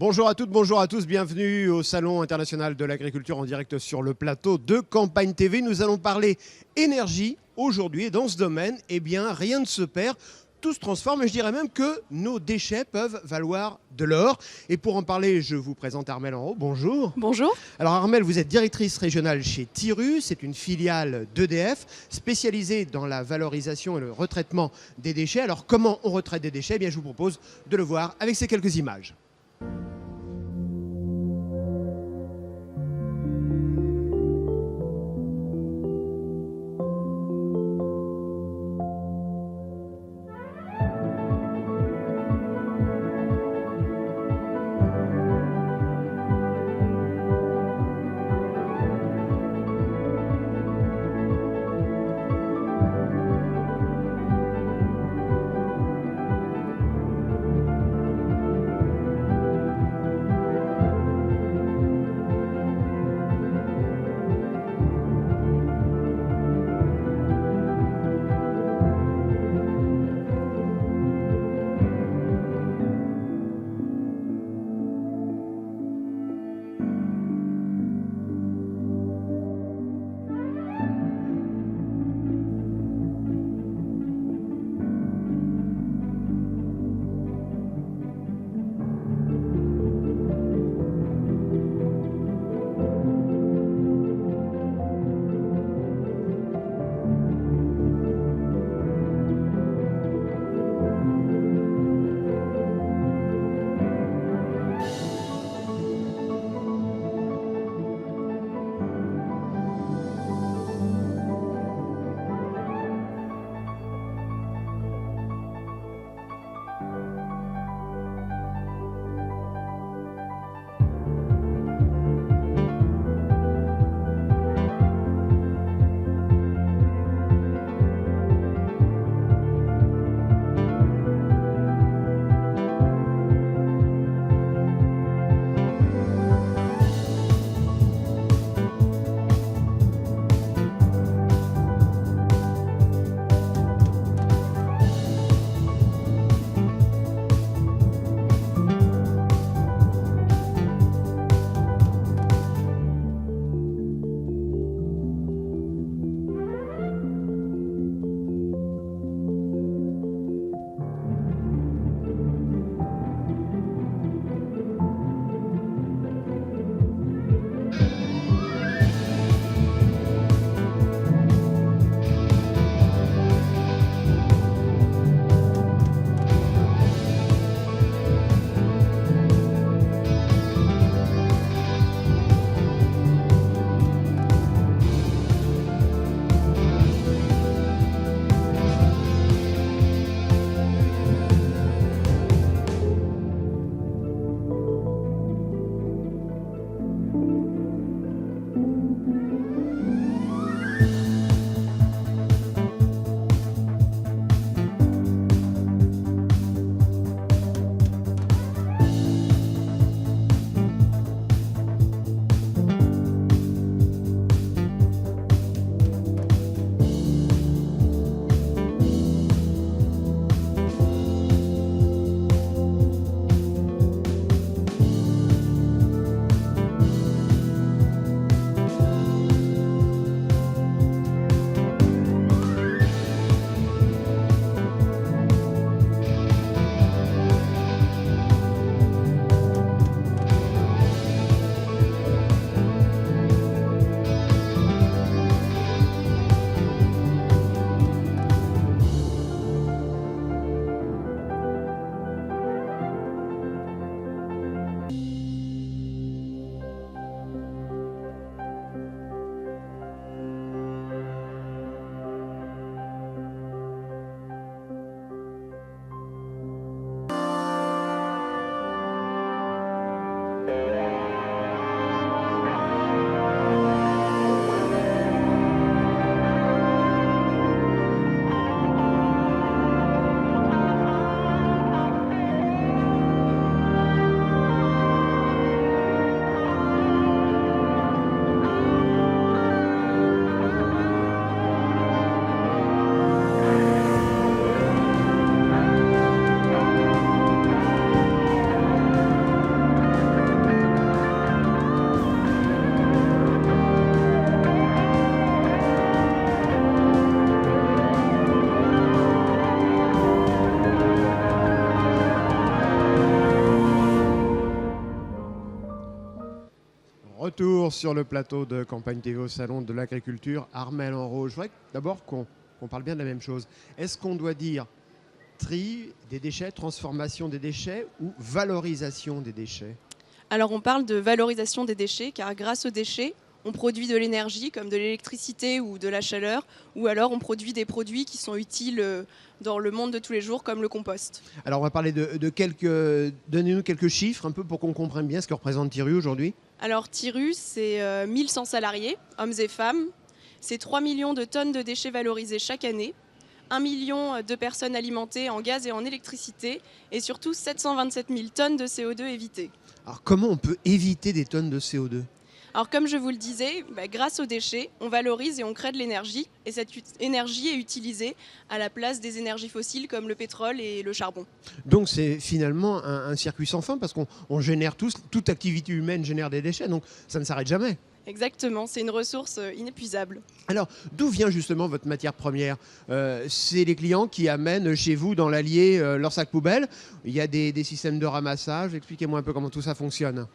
Bonjour à toutes, bonjour à tous, bienvenue au Salon international de l'agriculture en direct sur le plateau de Campagne TV. Nous allons parler énergie aujourd'hui et dans ce domaine, eh bien, rien ne se perd. Tout se transforme et je dirais même que nos déchets peuvent valoir de l'or. Et pour en parler, je vous présente Armelle Henrault. Bonjour. Bonjour. Alors Armelle, vous êtes directrice régionale chez Tiru. C'est une filiale d'EDF spécialisée dans la valorisation et le retraitement des déchets. Alors comment on retraite des déchets? Eh bien, je vous propose de le voir avec ces quelques images. retour sur le plateau de Campagne TV au Salon de l'Agriculture. Armelle Henrot, je voudrais d'abord qu'on parle bien de la même chose. Est-ce qu'on doit dire tri des déchets, transformation des déchets ou valorisation des déchets? Alors on parle de valorisation des déchets car grâce aux déchets, on produit de l'énergie comme de l'électricité ou de la chaleur, ou alors on produit des produits qui sont utiles dans le monde de tous les jours comme le compost. Alors on va parler de quelques... Donnez-nous quelques chiffres un peu pour qu'on comprenne bien ce que représente Tiru aujourd'hui. Alors Tiru, c'est 1100 salariés, hommes et femmes. C'est 3 millions de tonnes de déchets valorisés chaque année, 1 million de personnes alimentées en gaz et en électricité, et surtout 727 000 tonnes de CO2 évitées. Alors comment on peut éviter des tonnes de CO2? Alors comme je vous le disais, grâce aux déchets, on valorise et on crée de l'énergie, et cette énergie est utilisée à la place des énergies fossiles comme le pétrole et le charbon. Donc c'est finalement un circuit sans fin parce qu'on génère toute activité humaine génère des déchets, donc ça ne s'arrête jamais. Exactement, c'est une ressource inépuisable. Alors, d'où vient justement votre matière première? C'est les clients qui amènent chez vous dans l'Allier leur sac poubelle. Il y a des systèmes de ramassage. Expliquez-moi un peu comment tout ça fonctionne.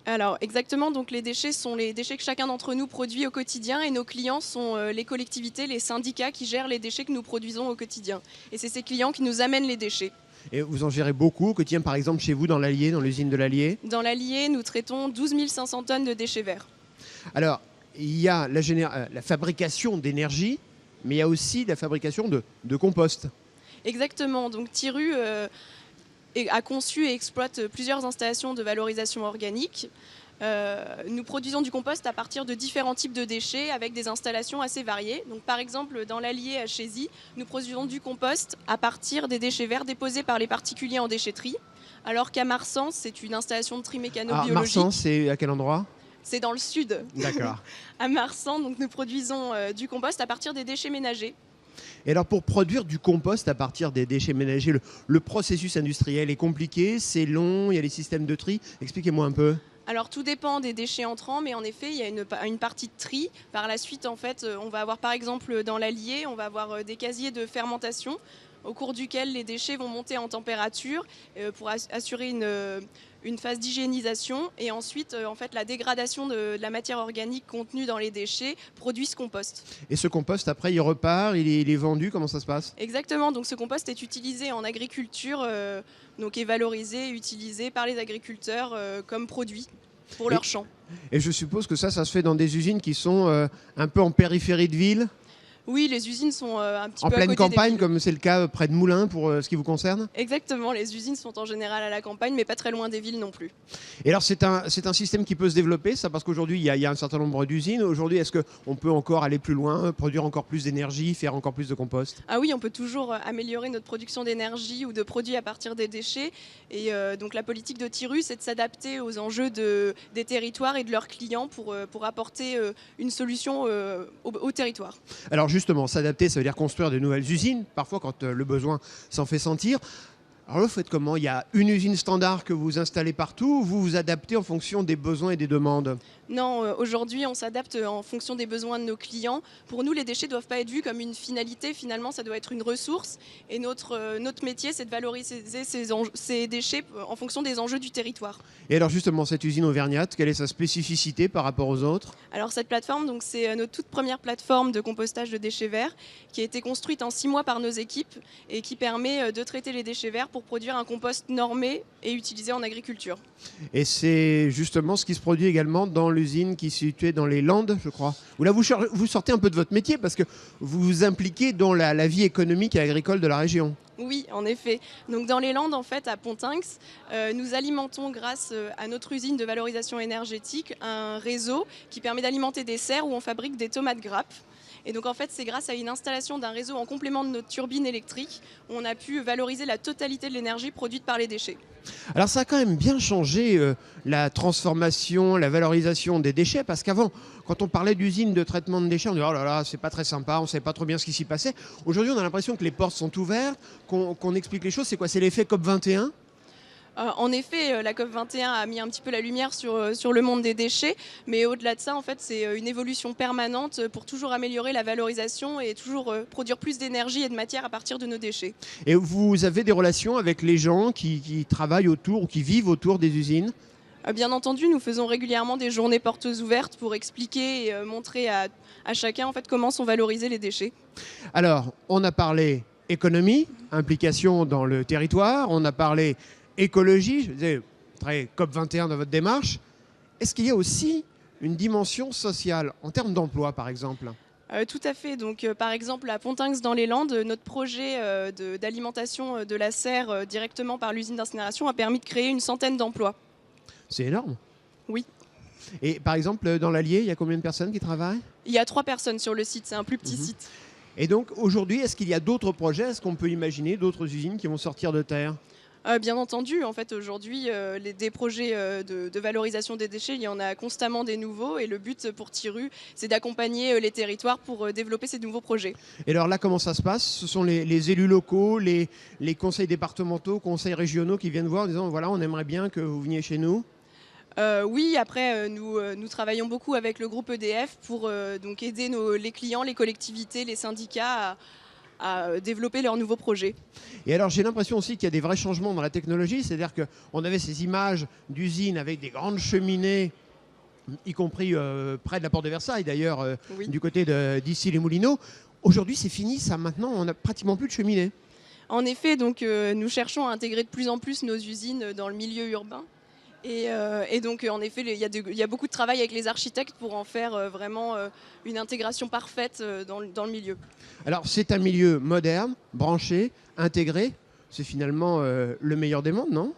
Alors exactement, donc les déchets sont les déchets que chacun d'entre nous produit au quotidien et nos clients sont les collectivités, les syndicats qui gèrent les déchets que nous produisons au quotidien. Et c'est ces clients qui nous amènent les déchets. Et vous en gérez beaucoup au quotidien, par exemple chez vous dans l'Allier, dans l'usine de l'Allier? Dans l'Allier, nous traitons 12 500 tonnes de déchets verts. Alors, il y a la fabrication d'énergie, mais il y a aussi la fabrication de compost. Exactement, donc Tiru a conçu et exploite plusieurs installations de valorisation organique. Nous produisons du compost à partir de différents types de déchets avec des installations assez variées. Donc, par exemple, dans l'Allier à Chézy, nous produisons du compost à partir des déchets verts déposés par les particuliers en déchetterie. Alors qu'à Marsens, c'est une installation de tri mécano-biologique. Marsens, c'est à quel endroit? C'est dans le sud. D'accord. À Marsens, donc nous produisons du compost à partir des déchets ménagers. Et alors pour produire du compost à partir des déchets ménagers, le processus industriel est compliqué, c'est long, il y a les systèmes de tri. Expliquez-moi un peu. Alors tout dépend des déchets entrants, mais en effet, il y a une partie de tri. Par la suite, en fait, on va avoir par exemple dans l'Allier, on va avoir des casiers de fermentation au cours duquel les déchets vont monter en température pour assurer une phase d'hygiénisation. Et ensuite, en fait, la dégradation de la matière organique contenue dans les déchets produit ce compost. Et ce compost, après, il repart, il est vendu, comment ça se passe? Exactement, donc ce compost est utilisé en agriculture, donc est valorisé et utilisé par les agriculteurs comme produit pour leurs champs. Et je suppose que ça se fait dans des usines qui sont un peu en périphérie de ville? Oui, les usines sont un petit peu à côté en pleine campagne, des villes. comme c'est le cas près de Moulins pour ce qui vous concerne? Exactement, les usines sont en général à la campagne, mais pas très loin des villes non plus. Et alors c'est un système qui peut se développer, ça, parce qu'aujourd'hui il y a un certain nombre d'usines. Aujourd'hui, est-ce qu'on peut encore aller plus loin, produire encore plus d'énergie, faire encore plus de compost? Ah oui, on peut toujours améliorer notre production d'énergie ou de produits à partir des déchets. Et donc la politique de Tiru, c'est de s'adapter aux enjeux des territoires et de leurs clients pour apporter une solution au territoire. Alors justement, s'adapter, ça veut dire construire de nouvelles usines, parfois quand le besoin s'en fait sentir. Alors vous faites comment? Il y a une usine standard que vous installez partout, ou vous vous adaptez en fonction des besoins et des demandes? Non, aujourd'hui, on s'adapte en fonction des besoins de nos clients. Pour nous, les déchets ne doivent pas être vus comme une finalité. Finalement, ça doit être une ressource. Et notre métier, c'est de valoriser ces déchets en fonction des enjeux du territoire. Et alors justement, cette usine auvergnate, quelle est sa spécificité par rapport aux autres? Alors cette plateforme, donc, c'est notre toute première plateforme de compostage de déchets verts qui a été construite en 6 mois par nos équipes et qui permet de traiter les déchets verts pour produire un compost normé et utilisé en agriculture. Et c'est justement ce qui se produit également dans l'usine qui est située dans les Landes, je crois. Où là, vous sortez un peu de votre métier parce que vous vous impliquez dans la vie économique et agricole de la région. Oui, en effet. Donc dans les Landes, en fait, à Pontinx, nous alimentons grâce à notre usine de valorisation énergétique un réseau qui permet d'alimenter des serres où on fabrique des tomates grappes. Et donc en fait, c'est grâce à une installation d'un réseau en complément de notre turbine électrique où on a pu valoriser la totalité de l'énergie produite par les déchets. Alors ça a quand même bien changé la transformation, la valorisation des déchets, parce qu'avant, quand on parlait d'usine de traitement de déchets, on disait oh là là, c'est pas très sympa, on ne savait pas trop bien ce qui s'y passait. Aujourd'hui, on a l'impression que les portes sont ouvertes, qu'on explique les choses. C'est quoi? C'est l'effet COP21? En effet, la COP21 a mis un petit peu la lumière sur le monde des déchets, mais au-delà de ça, en fait, c'est une évolution permanente pour toujours améliorer la valorisation et toujours produire plus d'énergie et de matière à partir de nos déchets. Et vous avez des relations avec les gens qui travaillent autour ou qui vivent autour des usines? Bien entendu, nous faisons régulièrement des journées portes ouvertes pour expliquer et montrer à chacun en fait, comment sont valorisés les déchets. Alors, on a parlé économie, implication dans le territoire, on a parlé écologie, je disais, très COP21 dans votre démarche. Est-ce qu'il y a aussi une dimension sociale, en termes d'emploi par exemple ? Tout à fait. Donc, par exemple, à Pontinx dans les Landes, notre projet d'alimentation de la serre directement par l'usine d'incinération a permis de créer une centaine d'emplois. C'est énorme. Oui. Et par exemple, dans l'Allier, il y a combien de personnes qui travaillent ? Il y a 3 personnes sur le site, c'est un plus petit site. Et donc aujourd'hui, est-ce qu'il y a d'autres projets ? Est-ce qu'on peut imaginer d'autres usines qui vont sortir de terre ? Bien entendu, en fait, aujourd'hui, des projets de valorisation des déchets, il y en a constamment des nouveaux. Et le but pour Thiru, c'est d'accompagner les territoires pour développer ces nouveaux projets. Et alors là, comment ça se passe ? Ce sont les élus locaux, les conseils départementaux, conseils régionaux qui viennent voir en disant voilà, on aimerait bien que vous veniez chez nous ? Oui, après, nous travaillons beaucoup avec le groupe EDF pour donc aider les clients, les collectivités, les syndicats à développer leurs nouveaux projets. Et alors j'ai l'impression aussi qu'il y a des vrais changements dans la technologie, c'est-à-dire qu'on avait ces images d'usines avec des grandes cheminées, y compris près de la porte de Versailles d'ailleurs, Oui. du côté d'ici les Moulineaux. Aujourd'hui c'est fini ça, maintenant on n'a pratiquement plus de cheminées. En effet, donc, nous cherchons à intégrer de plus en plus nos usines dans le milieu urbain. Et donc, en effet, il y a beaucoup de travail avec les architectes pour en faire vraiment une intégration parfaite dans le milieu. Alors c'est un milieu moderne, branché, intégré, c'est finalement le meilleur des mondes, non ?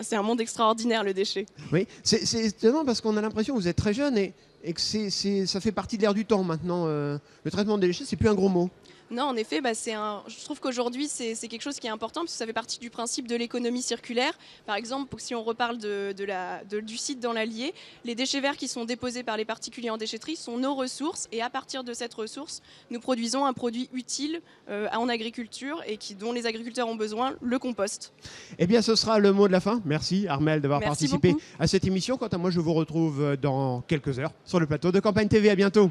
C'est un monde extraordinaire, le déchet. Oui, c'est étonnant parce qu'on a l'impression que vous êtes très jeune et que ça fait partie de l'air du temps maintenant. Le traitement des déchets, c'est plus un gros mot. Non, en effet, je trouve qu'aujourd'hui, c'est quelque chose qui est important parce que ça fait partie du principe de l'économie circulaire. Par exemple, si on reparle du site dans l'Allier, les déchets verts qui sont déposés par les particuliers en déchetterie sont nos ressources et à partir de cette ressource, nous produisons un produit utile en agriculture et dont les agriculteurs ont besoin, le compost. Eh bien, ce sera le mot de la fin. Merci Armelle d'avoir Merci participé beaucoup. à cette émission. Quant à moi, je vous retrouve dans quelques heures sur le plateau de Campagne TV. À bientôt.